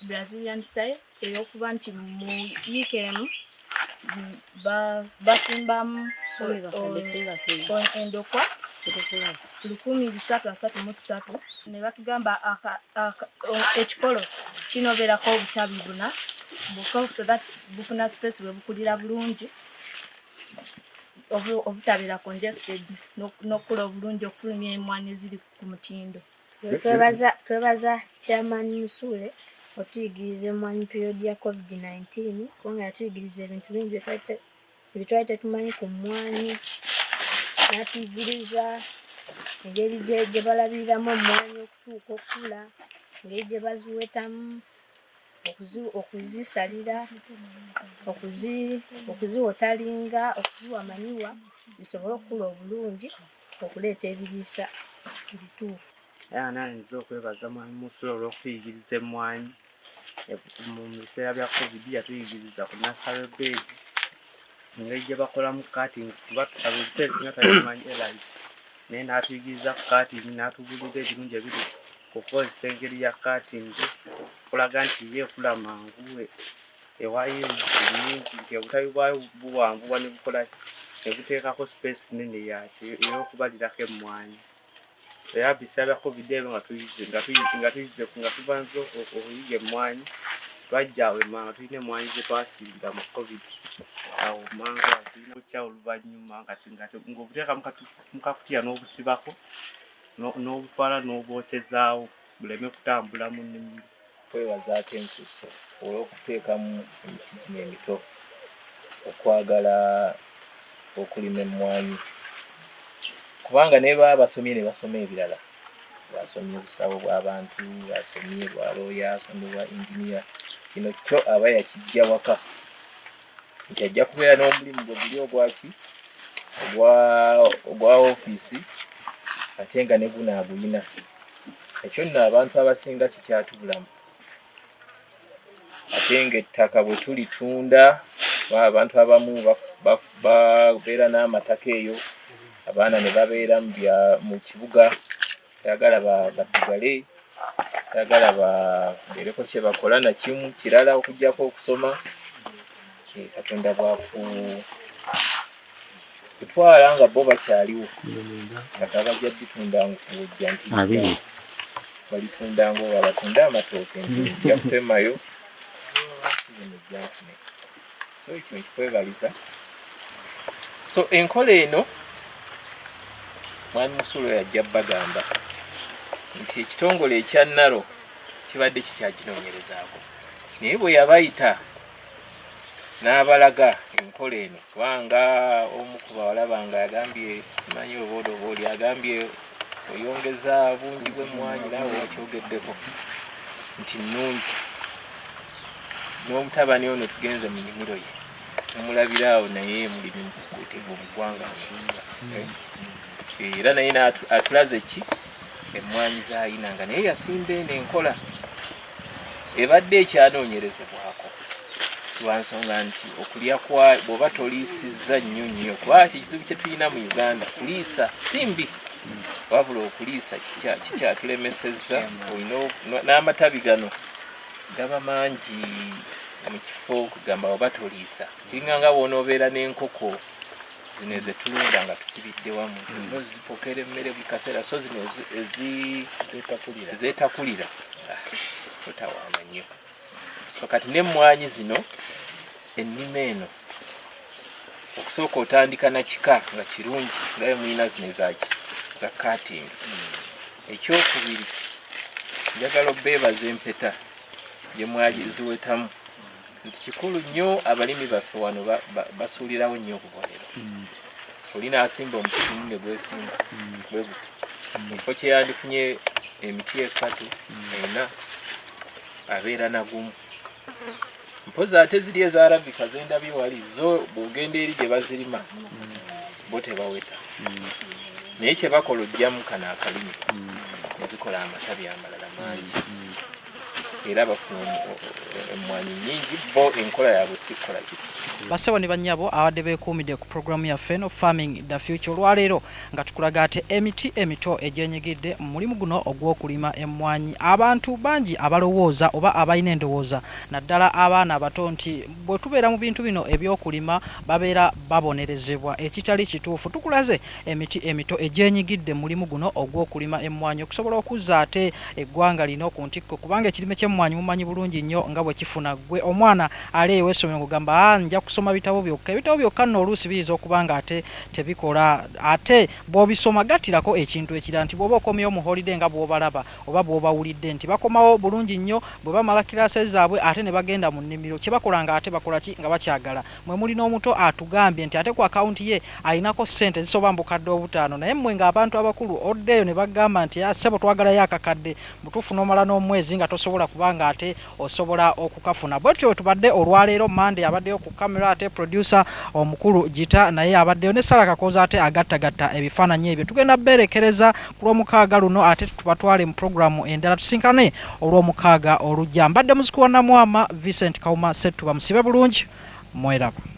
Brazilian style ey'okuba nti mu yikemu basimbamu endokwa 1333 ne batugamba ekikolo kinobeerako obutabi 4 so that bufuna space bwe bukulira bulungi obutabeera congested n'okukula obulungi okufulumya emmwanyi eziri ku mutindo.
Twebaza Chairman Musule otuyigiriza emmwanyi period ya COVID-19 kubanga yatuyigiriza ebintu bingi bye twali tetumanyi ku mmwanyi n'atuyigiriza engeri gye balabiriramu emmwanyi okutuuka okukula engeri gye baziwetamu okuzisalira okuziwotalinga okuziwa manyiwa zisobole okukula obulungi okuleeta ebiriisa ebituufu.
era nayinza okwebaza mwami Musule olw'okutuyigiriza emmwanyi mu biseera bya covid yatuyigiriza ku nursery bed engeri gye bakolamu cuttings kuba ebiseera ebisinga twabimanyi live naye n'atuyigiriza ku cutting n'atubulira ebirungi ebiri kukozesa engeri ya cutting kulaga nti ye ekula mangu ewayo nyingi nti obutabi bwayo buwanvuwa ne bukola ekuteekako space nene ey'okubalirako emmwanyi. Era biseera bya covid ebyo nga tuvanze okuyiga emmwanyi twajja awo emanga tulina emmwanyi ze twasinga mu covid. Awo manga tulina kukya oluvannyuma ng'obuteeka mu kakutiya n'obusibako n'obutwala n'obwokyezaawo buleme kutambula mu nnimiro.
Twebaza ate ensuso olw'okuteekamu emiti emito okwagala okulima emmwanyi kubanga ne baba basomye ne basoma ebirala. Basomye obusawo bw'abantu, basomye bwa looya, basomye bwa engineer. Kino kyo aba yakijja waka nti ajja kubeera n'omulimu gwe guli ogwaki ogwa ofiisi ate nga ne guno agulina. Ekyo nno abantu abasinga kikyatubulamu. Ate ng'ettaka bwe tulitunda abantu abamu babeera n'amataka eyo, abaana ne babeera mu kibuga, tayagala baddugale, tayagala babeereko kye bakola na kimu kirala okuggyako okusoma. Katonda kutwala nga bo bakyaliwo kata bajja ditunda ng'ojja nti balitunda ng'oba batunda amatooke nti ojja kutemayo. So ekyo nkikwebaliza. So enkola eno mwami Musulo yajja bagamba nti ekitongole ekya Naro kibadde kikyaginoonyerezaako naye bwe yabayita n'abalaga enkola eno kubanga omu ku bawala bange agambye simanyi oba oli agambye oyongeza bungi bw'emmwanyi naawe wakyogeddeko nti nnungi n'omutabani ono tugenze mu nnimiro ye tumulabira awo naye mulimi mukuutivu mu ggwanga nsinga era naye atulaze ki emmwanyi z'ayinanga naye yasimba eno enkola ebadde ekyanoonyerezebwako lwa nsonga nti okulya bw'oba toliisizza nnyo kuba ekizibu kye tulina mu Uganda kuliisa simbi wabula okuliisa kikyatulemesezza. N'amatabi gano gaba mangi mu kifo kugamba oba toliisa kiringa nga bw'onoobeera n'enkoko zino ezetulunda nga tusibidde wamu no zipokera emmere buli kaseera so zino zeetakulira totawaana nnyo. Kati n'emmwanyi zino ennima eno okusooka otandika na kika nga kirungi ngaye mulina zino za cutting. Ekyokubiri njagala obbeebaza empeta gye mwaziwetamu nti kikulu nnyo abalimi baffe wano basuulirawo nnyo obubonero. Olina asimba omuti ne gwesimba bwe guti ekifo kye yandifunye emiti 3 ena abeera na gumu. Mpozi ate ziri ezaalabika zendabye wali zo bw'ogenda eri gye bazirima bo tebaweta naye kye bakola ojjamu kano akalimi ne zikola amatabi amalala mangi era bafuna emmwanyi nnyingi bo enkola yaabwe sikola kiti.
Bassebo ne bannyabo abadde beekuumidde ku programu yaffe eno Farming the Future olwaleero nga tukulaga ate emiti emito egyenyigidde mu mulimu guno ogw'okulima emmwanyi. Abantu bangi abalowooza oba abalina endowooza naddala abaana abato nti bwe tubeera mu bintu bino eby'okulima babeera babonerezebwa ekitali kituufu. Tukulaze emiti emito egyenyigidde mu mulimu guno ogw'okulima emmwanyi okusobola okuzza ate eggwanga lino ku ntikko kubanga ekirime ky'emmwanyi mumanyi bulungi nnyo nga bwe kifuna gwe omwana ali ew'essomero ng'ogamba nja kusoma bitabo byokka nno oluusi biyinza okuba nga ate tebikola ate bw'obisoma gattirako ekintu ekira nti bw'oba okomyewo mu holiday nga bw'obalaba oba bw'obawulidde nti bakomawo bulungi nnyo bwe bamala kirase zaabwe ate ne bagenda mu nnimiro kye bakola nga ate bakola ki nga bakyagala. Mwe muli n'omuto atugambye nti ate ku akawunti ye ayinako ssente zisoba mbukadde 5 naye mmwe ng'abantu abakulu oddeeyo ne bagamba nti ssebo twagalayo akakadde mutuufu n'omala n'omwezi nga tosobola kubanga ate osobola okukafuna. Bwetyo tubadde olwaleero Monday abaddeyo ku kamera ate producer omukulu Gita naye abaddeyo ne Sala Kakoza ate agattagatta ebifaananyi ebyo. Tugenda beerekereza ku lw'omukaaga luno ate tubatwale mu programu endala tusinkane olw'omukaaga olujja. Mbadde muziki wa Namwama Vincent Kauma Setuba musibe bulungi mweraba.